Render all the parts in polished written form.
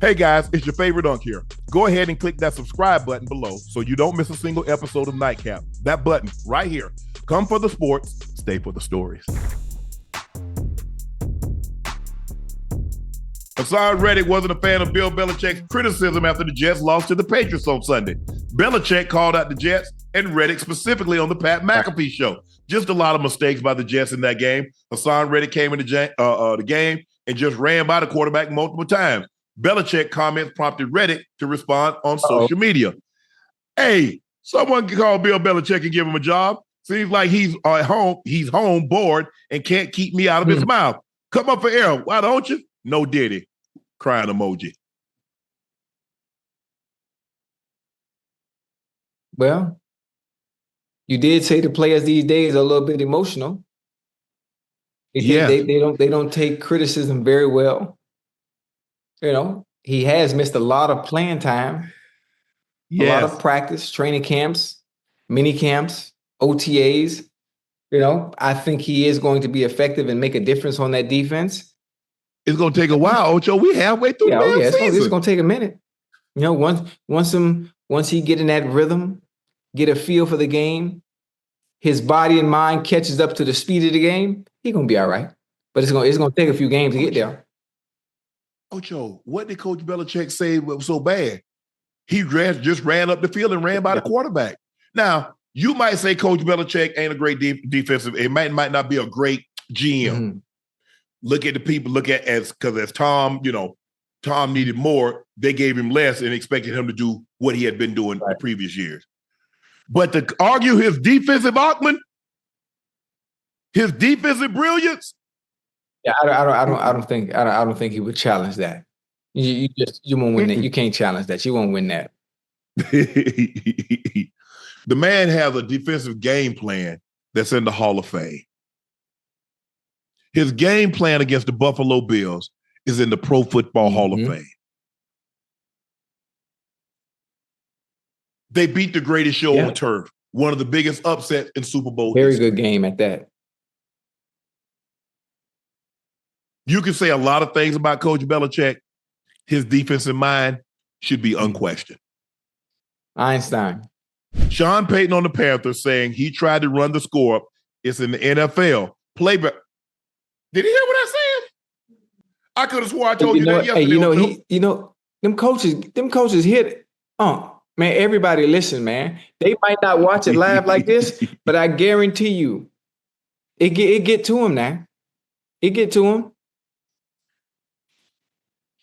Hey guys, it's your favorite Unc here. Go ahead and click that subscribe button below so you don't miss a single episode of Nightcap. That button right here. Come for the sports, stay for the stories. Haason Reddick wasn't a fan of Bill Belichick's criticism after the Jets lost to the Patriots on Sunday. Belichick called out the Jets and Reddick specifically on the Pat McAfee show. Just a lot of mistakes by the Jets in that game. Haason Reddick came in the game and just ran by the quarterback multiple times. Belichick comments prompted Reddick to respond on social media. Hey, someone can call Bill Belichick and give him a job. Seems like he's at home. He's home bored and can't keep me out of his mouth. Come up for air. Why don't you? No diddy. Crying emoji. Well, you did say the players these days are a little bit emotional. They don't take criticism very well. You know, he has missed a lot of playing time, a lot of practice, training camps, mini camps, OTAs. You know, I think he is going to be effective and make a difference on that defense. It's going to take a while, Ocho. We halfway through the season. It's going to take a minute. You know, once he get in that rhythm, get a feel for the game, his body and mind catches up to the speed of the game, he's going to be all right. But it's going to take a few games to get there. Ocho, what did Coach Belichick say was so bad? He just ran up the field and ran by the quarterback. Now, you might say Coach Belichick ain't a great defensive. It might not be a great GM. Mm-hmm. Look at the people. Because as Tom, Tom needed more. They gave him less and expected him to do what he had been doing the previous years. But to argue his defensive acumen, his defensive brilliance. Yeah, I don't think he would challenge that. You won't win that. You can't challenge that. You won't win that. The man has a defensive game plan that's in the Hall of Fame. His game plan against the Buffalo Bills is in the Pro Football Hall of Fame. They beat the greatest show on turf. One of the biggest upsets in Super Bowl history. Very good game at that. You can say a lot of things about Coach Belichick. His defensive mind should be unquestioned. Einstein. Sean Payton on the Panthers saying he tried to run the score up. It's in the NFL. Playback. Did he hear what I said? I could have swore I told you that yesterday. Hey, them coaches hit it. Man, everybody listen, man. They might not watch it live like this, but I guarantee you, it get to him now. It get to him.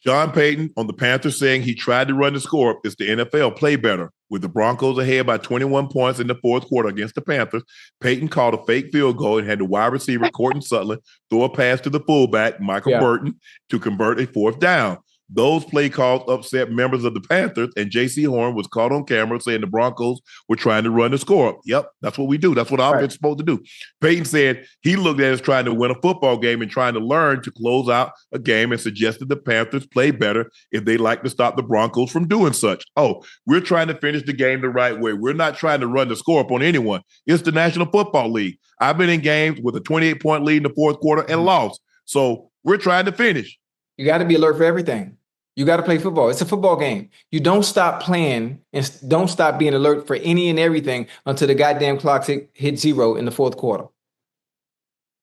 Sean Payton on the Panthers saying he tried to run the score up. It's the NFL. Play better. With the Broncos ahead by 21 points in the fourth quarter against the Panthers, Payton called a fake field goal and had the wide receiver, Cortland Sutton, throw a pass to the fullback, Michael Burton, to convert a fourth down. Those play calls upset members of the Panthers, and J.C. Horn was caught on camera saying the Broncos were trying to run the score up. Yep, that's what we do. That's what offense is supposed to do. Payton said he looked at it as trying to win a football game and trying to learn to close out a game and suggested the Panthers play better if they like to stop the Broncos from doing such. Oh, we're trying to finish the game the right way. We're not trying to run the score up on anyone. It's the National Football League. I've been in games with a 28-point lead in the fourth quarter and lost. So we're trying to finish. You got to be alert for everything. You got to play football. It's a football game. You don't stop playing and don't stop being alert for any and everything until the goddamn clock hit zero in the fourth quarter.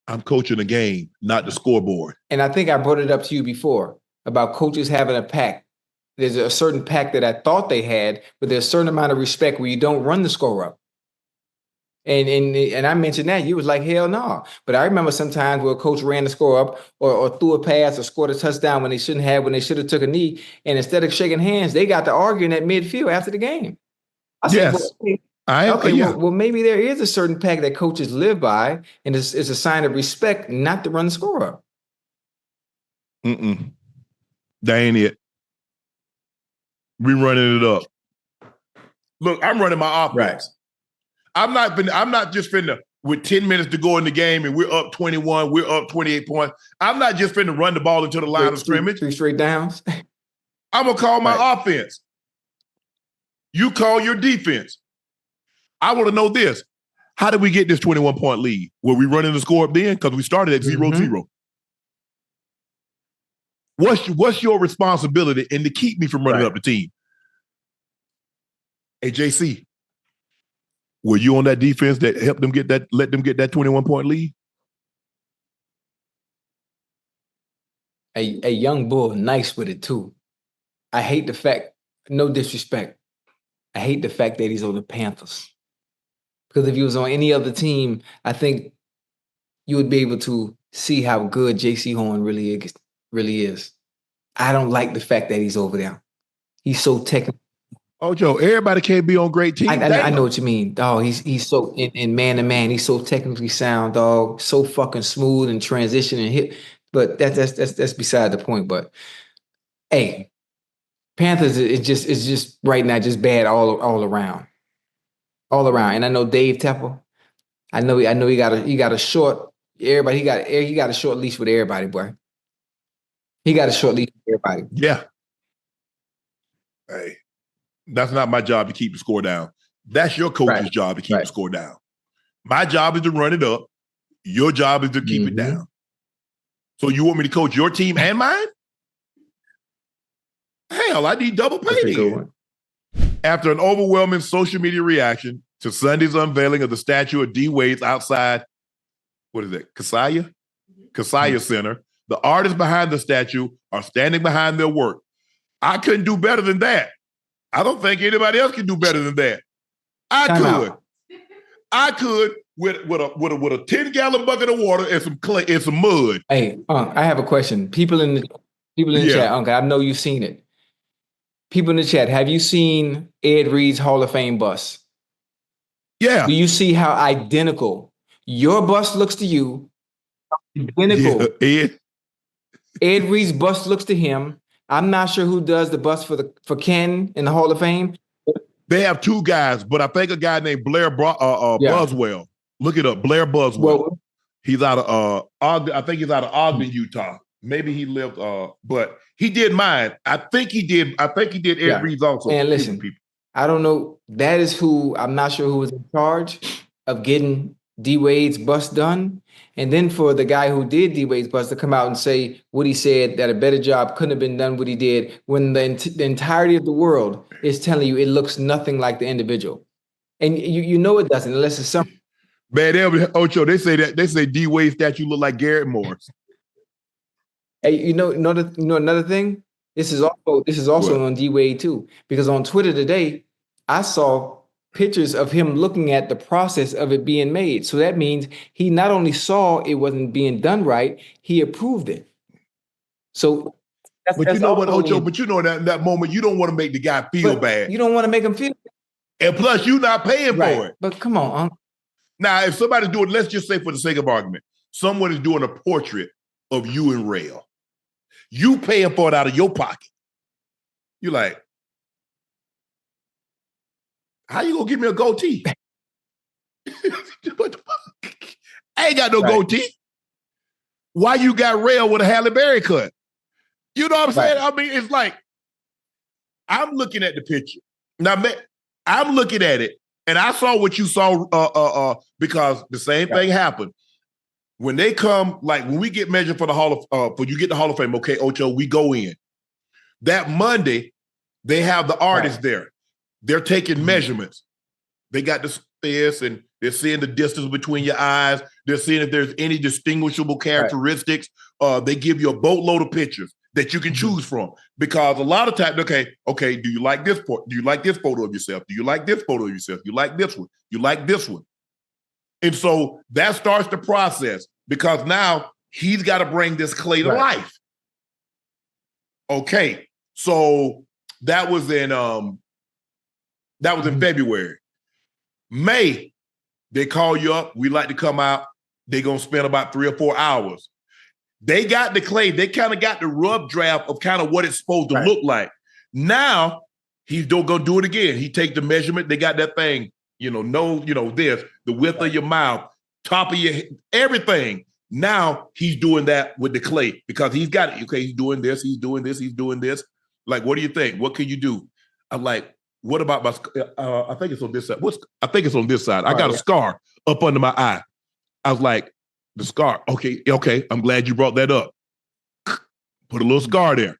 I'm coaching a game, not the scoreboard. And I think I brought it up to you before about coaches having a pact. There's a certain pact that I thought they had, but there's a certain amount of respect where you don't run the score up. And I mentioned that. You was like, hell no. But I remember sometimes where a coach ran the score up or threw a pass or scored a touchdown when they should have took a knee. And instead of shaking hands, they got to arguing at midfield after the game. I said, well, maybe there is a certain pact that coaches live by, and it's a sign of respect not to run the score up. That ain't it. We running it up. Look, I'm running my offense. Right. I'm not just finna, with 10 minutes to go in the game and we're up 21, we're up 28 points. I'm not just finna run the ball into the line of scrimmage. Three straight downs. I'm going to call my offense. You call your defense. I want to know this. How did we get this 21-point lead? Were we running the score up then? Because we started at 0-0. What's your responsibility and to keep me from running up the team? Hey, JC, were you on that defense that helped them let them get that 21-point lead? A young bull, nice with it too. I hate the fact, no disrespect, I hate the fact that he's on the Panthers. Because if he was on any other team, I think you would be able to see how good J.C. Horn really is. I don't like the fact that he's over there. He's so technical. Ocho, everybody can't be on great teams. I know what you mean, dog. He's so in man to man. He's so technically sound, dog. So fucking smooth and transition and hit. But that's beside the point. But hey, Panthers is just right now just bad all around, And I know Dave Tepper. I know he got a short. Everybody he got a short leash with everybody, boy. He got a short leash with everybody. Yeah. Hey. That's not my job to keep the score down. That's your coach's job to keep the score down. My job is to run it up. Your job is to keep it down. So you want me to coach your team and mine? Hell, I need double pay. After an overwhelming social media reaction to Sunday's unveiling of the statue of D. Wade's outside, what is it, Kasaya Center, the artists behind the statue are standing behind their work. I couldn't do better than that. I don't think anybody else can do better than that. I could with a 10-gallon bucket of water and some clay and some mud. Hey, I have a question. People in the chat, Unc, I know you've seen it. People in the chat, have you seen Ed Reed's Hall of Fame bus? Yeah. Do you see how identical your bus looks to you? Identical. Yeah, Ed Reed's bus looks to him. I'm not sure who does the bus for Ken in the Hall of Fame. They have two guys, but I think a guy named Blair Buswell. Look it up, Blair Buswell. Well, he's out of I think he's out of Ogden, Utah. Maybe he lived, but he did mine. I think he did Ed Reed's also. And listen, I don't know. That is who, I'm not sure who was in charge of getting D Wade's bus done. And then for the guy who did D Wade's bus to come out and say what he said, that a better job couldn't have been done what he did, when the entirety of the world is telling you it looks nothing like the individual. And you know it doesn't, unless it's something. Man, Ocho, they say D Wade's statue look like Garrett Morris. Hey, another thing? This is also on D Wade too, because on Twitter today, I saw pictures of him looking at the process of it being made. So that means he not only saw it wasn't being done right, he approved it. So but you know what, Ocho, but you know that moment, you don't want to make the guy feel bad. You don't want to make him feel bad. And plus, you're not paying for it. But come on, Now, if somebody's doing, let's just say for the sake of argument, someone is doing a portrait of you and Rail. You paying for it out of your pocket. You're like, how you gonna give me a goatee? I ain't got no goatee. Why you got Rail with a Halle Berry cut? You know what I'm saying? I mean, it's like, I'm looking at the picture. Now, man, I'm looking at it, and I saw what you saw because the same thing happened. When they come, like when we get measured for the for you get the Hall of Fame, okay, Ocho, we go in. That Monday, they have the artists there. They're taking measurements. They got this, and they're seeing the distance between your eyes. They're seeing if there's any distinguishable characteristics. They give you a boatload of pictures that you can choose from. Because a lot of times, okay, do you like this photo? Do you like this photo of yourself? Do you like this photo of yourself? You like this one? You like this one? And so that starts the process, because now he's got to bring this clay to life. Okay, so that was in February. May, they call you up. We like to come out. They're going to spend about 3 or 4 hours. They got the clay. They kind of got the rough draft of kind of what it's supposed to look like. Now, he's going to do it again. He take the measurement. They got that thing, this, the width of your mouth, top of your head, everything. Now, he's doing that with the clay because he's got it. Okay, he's doing this. He's doing this. He's doing this. Like, what do you think? What can you do? I'm like, what about my, I think it's on this side. I think it's on this side. I got a scar up under my eye. I was like, the scar. Okay. I'm glad you brought that up. Put a little scar there.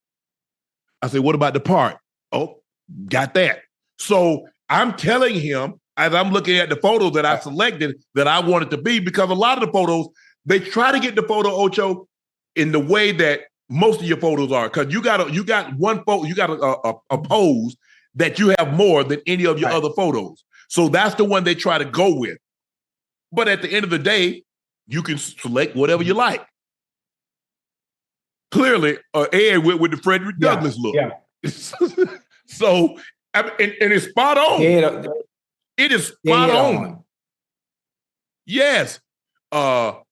I said, what about the part? Oh, got that. So I'm telling him, as I'm looking at the photos that I selected, that I wanted to be, because a lot of the photos, they try to get the photo, Ocho, in the way that most of your photos are. Because you got one photo, you got a pose that you have more than any of your other photos. So that's the one they try to go with. But at the end of the day, you can select whatever you like. Clearly, Ed went with the Frederick Douglass look. Yeah. So, and it's spot on. It is spot on. Yes. But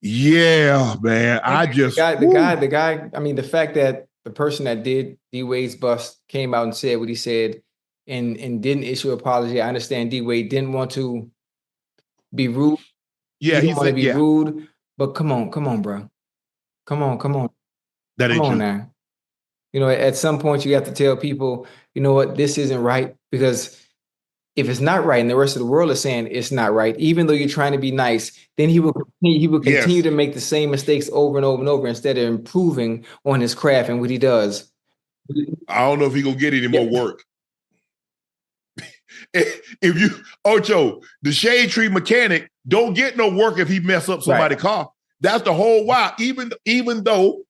yeah, man, the guy, I mean, the fact that the person that did D Wade's bust came out and said what he said and didn't issue an apology. I understand D Wade didn't want to be rude. Yeah, he didn't want to be rude, but come on, bro. Come on. That ain't true. Now. You know, at some point you have to tell people, you know what, this isn't right, because if it's not right and the rest of the world is saying it's not right, even though you're trying to be nice, then he will continue to make the same mistakes over and over and over instead of improving on his craft and what he does. I don't know if he's gonna get any more work. If you, Ocho, the shade tree mechanic don't get no work if he mess up somebody's car. That's the whole why. Even though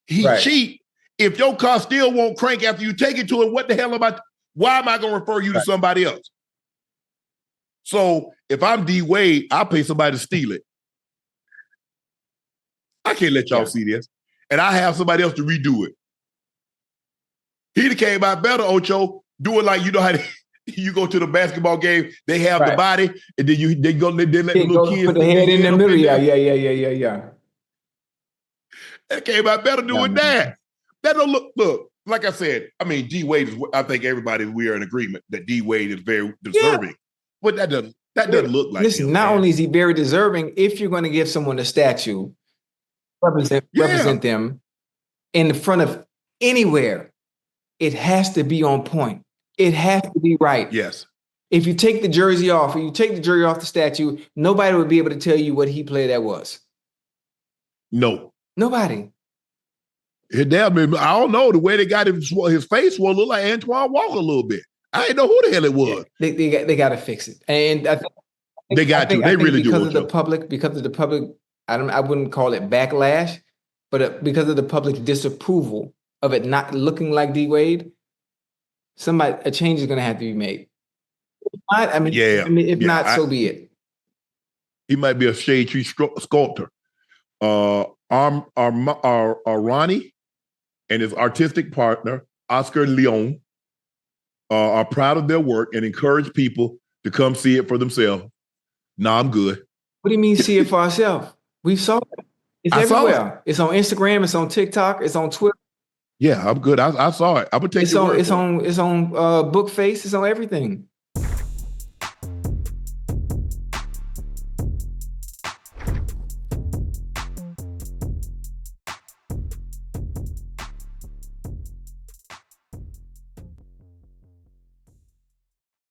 he cheat, if your car still won't crank after you take it to him, why am I going to refer you to somebody else? So if I'm D Wade, I'll pay somebody to steal it. I can't let y'all see this. And I have somebody else to redo it. He'd have came out better, Ocho, do it like, you know how you go to the basketball game, they have the body, and then they let the little kids put the head in the middle. Yeah. That came out better doing that. That don't look, like I said, I mean, D Wade is, I think everybody, we are in agreement that D Wade is very deserving. But that doesn't look like him. Not only is he very deserving, if you're going to give someone a statue, represent them in front of anywhere, it has to be on point. It has to be right. Yes. If you take the jersey off, or you take the jersey off the statue, nobody would be able to tell you what he play that was. No. Nobody. I don't know. The way they got his face will look like Antoine Walker a little bit. I didn't know who the hell it was. They got to fix it, and I think they got to. They really do. Because of the public, I wouldn't call it backlash, but because of the public disapproval of it not looking like D Wade, a change is going to have to be made. If not, so be it. He might be a shade tree sculptor. Arani and his artistic partner, Oscar Leon, are proud of their work and encourage people to come see it for themselves. Nah, I'm good. What do you mean see it for ourselves? We saw it. It's everywhere. It's on Instagram. It's on TikTok. It's on Twitter. Yeah, I'm good. I saw it. I'm gonna take your word. It's on Bookface. It's on everything.